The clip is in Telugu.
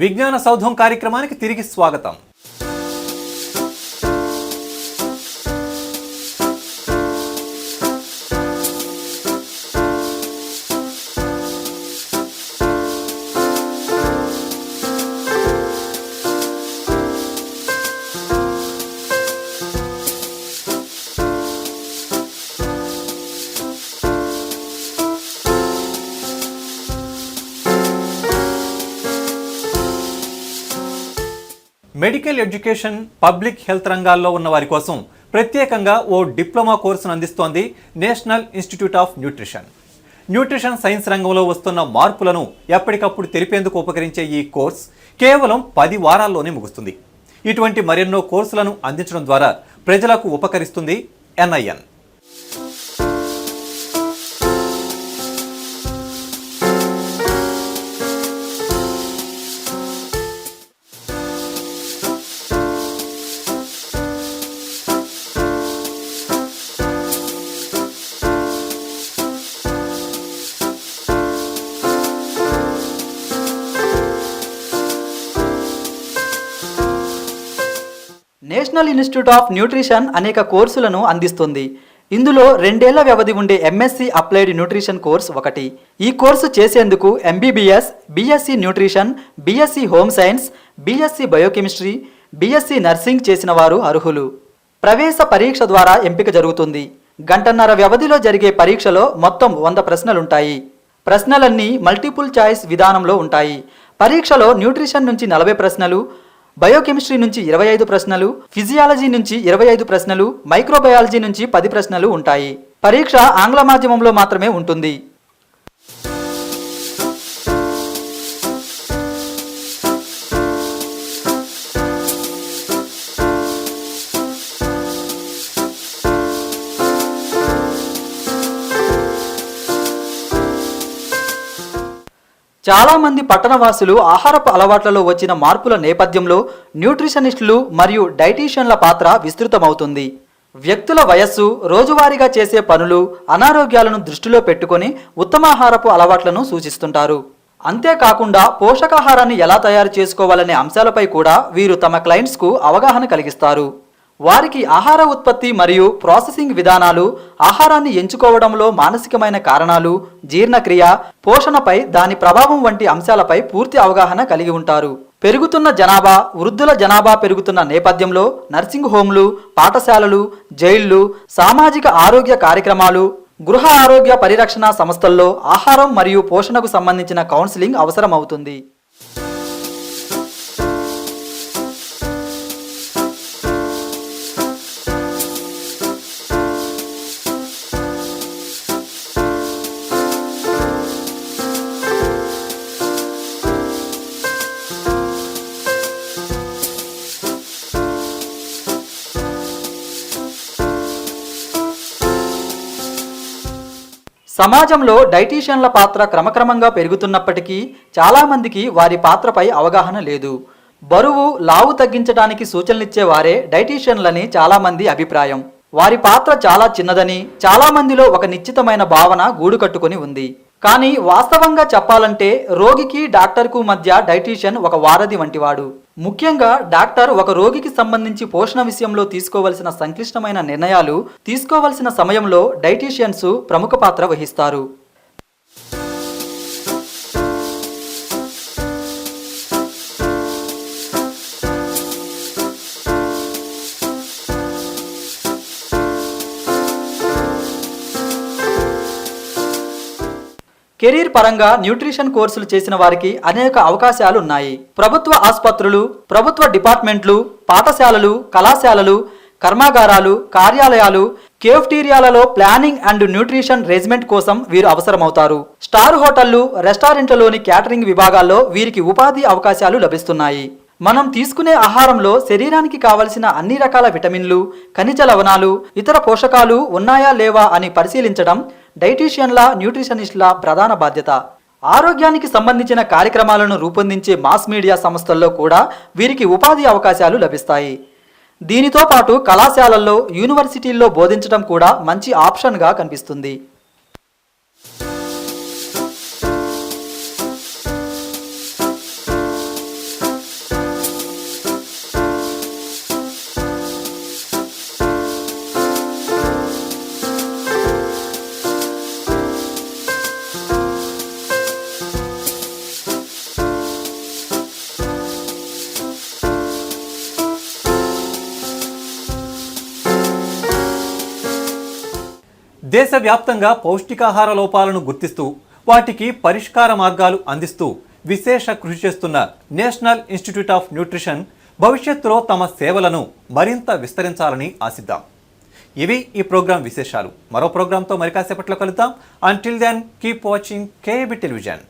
విజ్ఞాన సౌధం కార్యక్రమానికి తిరిగి స్వాగతం. మెడికల్ ఎడ్యుకేషన్, పబ్లిక్ హెల్త్ రంగాల్లో ఉన్న వారి కోసం ప్రత్యేకంగా ఓ డిప్లొమా కోర్సును అందిస్తోంది national institute of nutrition. Nutrition science రంగంలో వస్తున్న మార్పులను ఎప్పటికప్పుడు తెలిపేందుకు ఉపకరించే ఈ కోర్స్ కేవలం 10 వారాల్లోనే ముగుస్తుంది. ఇటువంటి మరెన్నో కోర్సులను అందించడం ద్వారా ప్రజలకు ఉపకరిస్తుంది NIN. National institute of nutrition అనేక కోర్సులను అందిస్తుంది. ఇందులో 2 ఏళ్ల వ్యవధి ఉండే MSc అప్లైడ్ న్యూట్రిషన్ కోర్స్ ఒకటి. ఈ కోర్సు చేసేందుకు MBBS, BSc nutrition, BSc home science, BSc biochemistry, BSc nursing చేసిన వారు అర్హులు. ప్రవేశ పరీక్ష ద్వారా ఎంపిక జరుగుతుంది. గంటన్నర వ్యవధిలో జరిగే పరీక్షలో మొత్తం 100 ప్రశ్నలుంటాయి. ప్రశ్నలన్నీ మల్టిపుల్ చాయిస్ విధానంలో ఉంటాయి. పరీక్షలో న్యూట్రిషన్ నుంచి 40 ప్రశ్నలు, బయోకెమిస్ట్రీ నుంచి 25 ప్రశ్నలు, ఫిజియాలజీ నుంచి 25 ప్రశ్నలు, మైక్రోబయాలజీ నుంచి 10 ప్రశ్నలు ఉంటాయి. పరీక్ష ఆంగ్ల మాధ్యమంలో మాత్రమే ఉంటుంది. చాలామంది పట్టణవాసులు ఆహారపు అలవాట్లలో వచ్చిన మార్పుల నేపథ్యంలో న్యూట్రిషనిస్టులు మరియు డైటీషియన్ల పాత్ర విస్తృతమవుతుంది. వ్యక్తుల వయస్సు, రోజువారీగా చేసే పనులు, అనారోగ్యాలను దృష్టిలో పెట్టుకొని ఉత్తమాహారపు అలవాట్లను సూచిస్తుంటారు. అంతేకాకుండా పోషకాహారాన్ని ఎలా తయారు చేసుకోవాలనే అంశాలపై కూడా వీరు తమ క్లయింట్స్కు అవగాహన కలిగిస్తారు. వారికి ఆహార ఉత్పత్తి మరియు ప్రాసెసింగ్ విధానాలు, ఆహారాన్ని ఎంచుకోవడంలో మానసికమైన కారణాలు, జీర్ణక్రియ, పోషణపై దాని ప్రభావం వంటి అంశాలపై పూర్తి అవగాహన కలిగి ఉంటారు. పెరుగుతున్న జనాభా, వృద్ధుల జనాభా పెరుగుతున్న నేపథ్యంలో నర్సింగ్ హోంలు, పాఠశాలలు, జైళ్లు, సామాజిక ఆరోగ్య కార్యక్రమాలు, గృహ ఆరోగ్య పరిరక్షణ సంస్థల్లో ఆహారం మరియు పోషణకు సంబంధించిన కౌన్సిలింగ్ అవసరమవుతుంది. సమాజంలో డైటీషియన్ల పాత్ర క్రమక్రమంగా పెరుగుతున్నప్పటికీ చాలామందికి వారి పాత్రపై అవగాహన లేదు. బరువు, లావు తగ్గించడానికి సూచనలిచ్చే వారే డైటీషియన్లని చాలామంది అభిప్రాయం. వారి పాత్ర చాలా చిన్నదని చాలామందిలో ఒక నిశ్చితమైన భావన గూడు కట్టుకుని ఉంది. కానీ వాస్తవంగా చెప్పాలంటే రోగికి డాక్టర్కు మధ్య డైటీషియన్ ఒక వారధి వంటివాడు. ముఖ్యంగా డాక్టర్ ఒక రోగికి సంబంధించి పోషణ విషయంలో తీసుకోవలసిన సంక్లిష్టమైన నిర్ణయాలు తీసుకోవలసిన సమయంలో డైటీషియన్స్ ప్రముఖ పాత్ర వహిస్తారు. కెరీర్ పరంగా న్యూట్రిషన్ కోర్సులు చేసిన వారికి అనేక అవకాశాలు ఉన్నాయి. ప్రభుత్వ ఆసుపత్రులు, ప్రభుత్వ డిపార్ట్మెంట్లు, పాఠశాలలు, కళాశాలలు, కర్మాగారాలు, కార్యాలయాలు, కేఫ్టీరియాలలో ప్లానింగ్ అండ్ న్యూట్రిషన్ రేజ్మెంట్ కోసం వీరు అవసరమవుతారు. స్టార్ హోటళ్లు, రెస్టారెంట్లలోని క్యాటరింగ్ విభాగాల్లో వీరికి ఉపాధి అవకాశాలు లభిస్తున్నాయి. మనం తీసుకునే ఆహారంలో శరీరానికి కావలసిన అన్ని రకాల విటమిన్లు, ఖనిజ లవణాలు, ఇతర పోషకాలు ఉన్నాయా లేవా అని పరిశీలించడం డైటీషియన్ల, న్యూట్రిషనిస్టుల ప్రధాన బాధ్యత. ఆరోగ్యానికి సంబంధించిన కార్యక్రమాలను రూపొందించే మాస్ మీడియా సంస్థల్లో కూడా వీరికి ఉపాధి అవకాశాలు లభిస్తాయి. దీనితో పాటు కళాశాలల్లో, యూనివర్సిటీల్లో బోధించడం కూడా మంచి ఆప్షన్గా కనిపిస్తుంది. దేశవ్యాప్తంగా పౌష్టికాహార లోపాలను గుర్తిస్తూ వాటికి పరిష్కార మార్గాలు అందిస్తూ విశేష కృషి చేస్తున్న నేషనల్ ఇన్స్టిట్యూట్ ఆఫ్ న్యూట్రిషన్ భవిష్యత్తులో తమ సేవలను మరింత విస్తరించాలని ఆశిద్దాం. ఇవి ఈ ప్రోగ్రాం విశేషాలు. మరో ప్రోగ్రాంతో మరి కాసేపట్లో కలుద్దాం. Until then keep watching KB television.